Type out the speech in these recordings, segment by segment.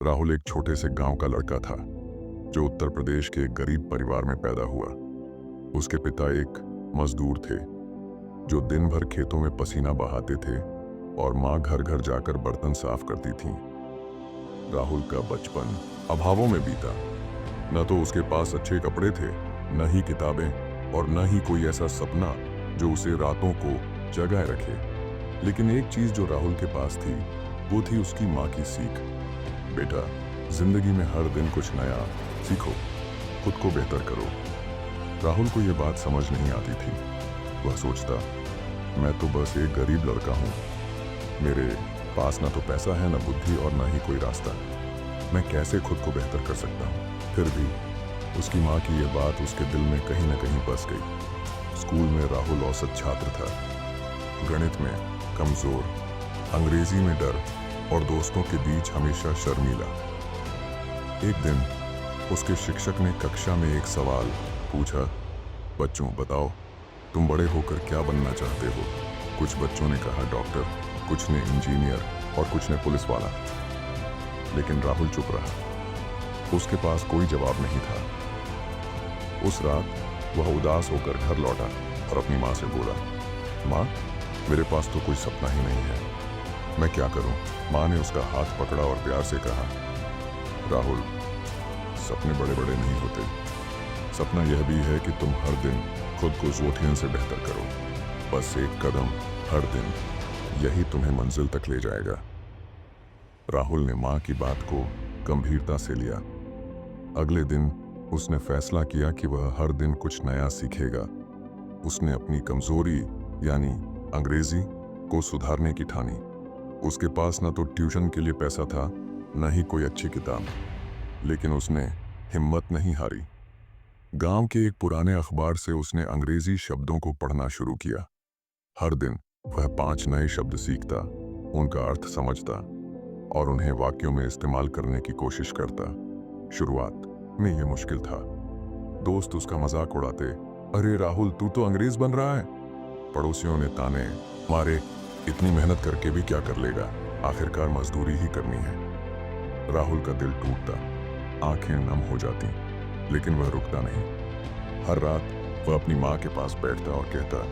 राहुल एक छोटे से गांव का लड़का था जो उत्तर प्रदेश के एक गरीब परिवार में पैदा हुआ। उसके पिता एक मजदूर थे जो दिन भर खेतों में पसीना बहाते थे और माँ घर घर जाकर बर्तन साफ करती थीं। राहुल का बचपन अभावों में बीता। न तो उसके पास अच्छे कपड़े थे, न ही किताबें, और न ही कोई ऐसा सपना जो उसे रातों को जगाए रखे। लेकिन एक चीज जो राहुल के पास थी वो थी उसकी माँ की सीख। बेटा, जिंदगी में हर दिन कुछ नया सीखो, खुद को बेहतर करो। राहुल को यह बात समझ नहीं आती थी। वह सोचता, मैं तो बस एक गरीब लड़का हूँ, मेरे पास ना तो पैसा है, ना बुद्धि और ना ही कोई रास्ता। मैं कैसे खुद को बेहतर कर सकता हूँ। फिर भी उसकी माँ की यह बात उसके दिल में कहीं ना कहीं बस गई। स्कूल में राहुल औसत छात्र था, गणित में कमजोर, अंग्रेजी में डर और दोस्तों के बीच हमेशा शर्मीला। एक दिन उसके शिक्षक ने कक्षा में एक सवाल पूछा, बच्चों बताओ, तुम बड़े होकर क्या बनना चाहते हो। कुछ बच्चों ने कहा डॉक्टर, कुछ ने इंजीनियर और कुछ ने पुलिस वाला। लेकिन राहुल चुप रहा। उसके पास कोई जवाब नहीं था। उस रात वह उदास होकर घर लौटा और अपनी माँ से बोला, माँ, मेरे पास तो कोई सपना ही नहीं है, मैं क्या करूं। माँ ने उसका हाथ पकड़ा और प्यार से कहा, राहुल, सपने बड़े बड़े नहीं होते। सपना यह भी है कि तुम हर दिन खुद को जोतियन से बेहतर करो। बस एक कदम हर दिन, यही तुम्हें मंजिल तक ले जाएगा। राहुल ने माँ की बात को गंभीरता से लिया। अगले दिन उसने फैसला किया कि वह हर दिन कुछ नया सीखेगा। उसने अपनी कमजोरी यानी अंग्रेजी को सुधारने की ठानी। उसके पास न तो ट्यूशन के लिए पैसा था, न ही कोई अच्छी किताब, लेकिन उसने हिम्मत नहीं हारी। गांव के एक पुराने अखबार से उसने अंग्रेजी शब्दों को पढ़ना शुरू किया। हर दिन वह 5 नए शब्द सीखता, उनका अर्थ समझता और उन्हें वाक्यों में इस्तेमाल करने की कोशिश करता। शुरुआत में यह मुश्किल था। दोस्त उसका मजाक उड़ाते, अरे राहुल, तू तो अंग्रेज बन रहा है। पड़ोसियों ने ताने मारे, इतनी मेहनत करके भी क्या कर लेगा, आखिरकार मजदूरी ही करनी है। राहुल का दिल टूटता, आंखें नम हो जाती, लेकिन वह रुकता नहीं। हर रात वह अपनी माँ के पास बैठता और कहता,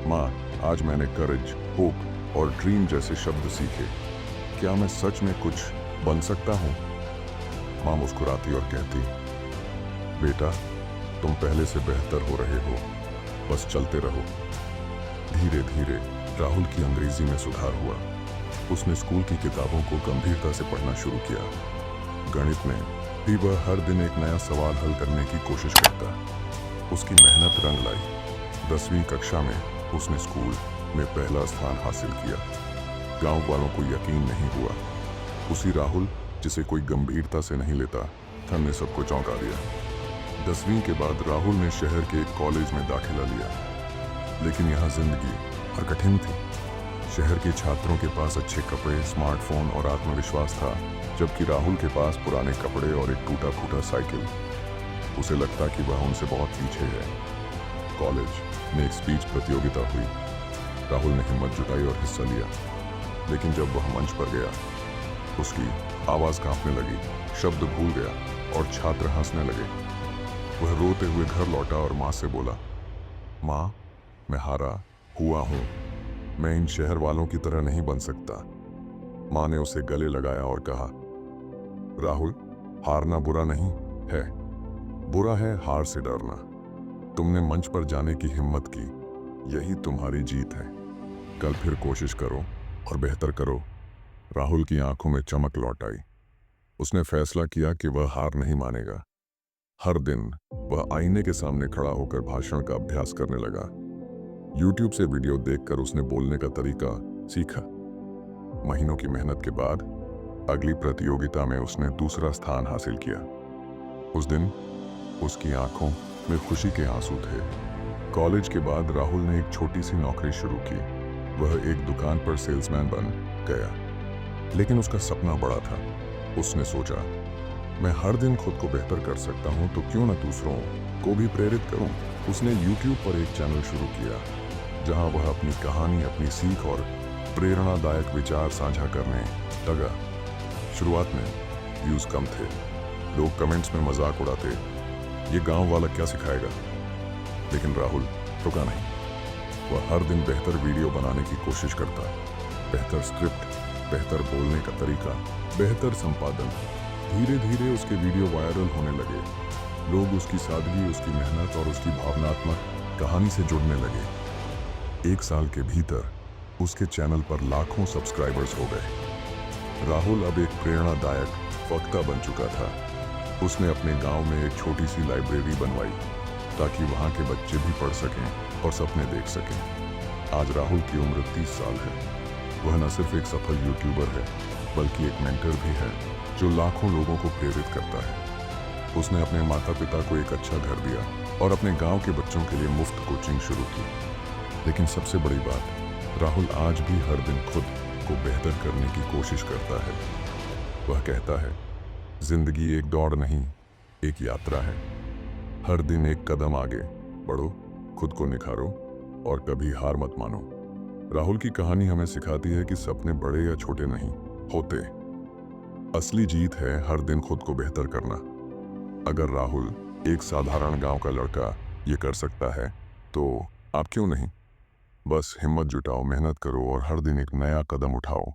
माँ, आज मैंने करेज, होप और ड्रीम जैसे शब्द सीखे। क्या मैं सच में कुछ बन सकता हूँ। माँ मुस्कुराती और कहती, बेटा, तुम पहले से बेहतर हो रहे हो, बस चलते रहो। धीरे धीरे राहुल की अंग्रेजी में सुधार हुआ। उसने स्कूल की किताबों को गंभीरता से पढ़ना शुरू किया। गणित में भी वह हर दिन एक नया सवाल हल करने की कोशिश करता। उसकी मेहनत रंग लाई। 10वीं कक्षा में उसने स्कूल में पहला स्थान हासिल किया। गांव वालों को यकीन नहीं हुआ। उसी राहुल जिसे कोई गंभीरता से नहीं लेता था ने सबको चौंका दिया। 10वीं के बाद राहुल ने शहर के एक कॉलेज में दाखिला लिया, लेकिन यहाँ जिंदगी और कठिन थी। शहर के छात्रों के पास अच्छे कपड़े, स्मार्टफोन और आत्मविश्वास था, जबकि राहुल के पास पुराने कपड़े और एक टूटा फूटा साइकिल। उसे लगता कि वह उनसे बहुत पीछे है। कॉलेज में एक स्पीच प्रतियोगिता हुई। राहुल ने हिम्मत जुटाई और हिस्सा लिया, लेकिन जब वह मंच पर गया, उसकी आवाज कांपने लगी, शब्द भूल गया और छात्र हंसने लगे। वह रोते हुए घर लौटा और माँ से बोला, माँ, मैं हारा हुआ हूँ, मैं इन शहर वालों की तरह नहीं बन सकता। माँ ने उसे गले लगाया और कहा, राहुल, हारना बुरा नहीं है, बुरा है हार से डरना। तुमने मंच पर जाने की हिम्मत की, यही तुम्हारी जीत है। कल फिर कोशिश करो और बेहतर करो। राहुल की आंखों में चमक लौट आई। उसने फैसला किया कि वह हार नहीं मानेगा। हर दिन वह आईने के सामने खड़ा होकर भाषण का अभ्यास करने लगा। YouTube से वीडियो देखकर उसने बोलने का तरीका सीखा। महीनों की मेहनत के बाद अगली प्रतियोगिता में उसने दूसरा स्थान हासिल किया। उस दिन उसकी आंखों में खुशी के आंसू थे। कॉलेज के बाद राहुल ने एक छोटी सी नौकरी शुरू की। वह एक दुकान पर सेल्समैन बन गया, लेकिन उसका सपना बड़ा था। उसने सोचा, मैं हर दिन खुद को बेहतर कर सकता हूं, तो क्यों न दूसरों को भी प्रेरित करूं। उसने YouTube पर एक चैनल शुरू किया, जहां वह अपनी कहानी, अपनी सीख और प्रेरणादायक विचार साझा करने लगा। शुरुआत में व्यूज कम थे। लोग कमेंट्स में मजाक उड़ाते, ये गांव वाला क्या सिखाएगा। लेकिन राहुल रुका नहीं। वह हर दिन बेहतर वीडियो बनाने की कोशिश करता। बेहतर स्क्रिप्ट, बेहतर बोलने का तरीका, बेहतर संपादन। धीरे धीरे उसके वीडियो वायरल होने लगे। लोग उसकी सादगी, उसकी मेहनत और उसकी भावनात्मक कहानी से जुड़ने लगे। 1 साल के भीतर उसके चैनल पर लाखों सब्सक्राइबर्स हो गए। राहुल अब एक प्रेरणादायक वक्ता बन चुका था। उसने अपने गांव में एक छोटी सी लाइब्रेरी बनवाई ताकि वहां के बच्चे भी पढ़ सकें और सपने देख सकें। आज राहुल की उम्र 30 साल है। वह न सिर्फ एक सफल यूट्यूबर है, बल्कि एक मेंटर भी है जो लाखों लोगों को प्रेरित करता है। उसने अपने माता पिता को एक अच्छा घर दिया और अपने गांव के बच्चों के लिए मुफ्त कोचिंग शुरू की। लेकिन सबसे बड़ी बात, राहुल आज भी हर दिन खुद को बेहतर करने की कोशिश करता है। वह कहता है, जिंदगी एक दौड़ नहीं, एक यात्रा है। हर दिन एक कदम आगे बढ़ो, खुद को निखारो और कभी हार मत मानो। राहुल की कहानी हमें सिखाती है कि सपने बड़े या छोटे नहीं होते। असली जीत है हर दिन खुद को बेहतर करना। अगर राहुल, एक साधारण गांव का लड़का, ये कर सकता है, तो आप क्यों नहीं? बस हिम्मत जुटाओ, मेहनत करो और हर दिन एक नया कदम उठाओ।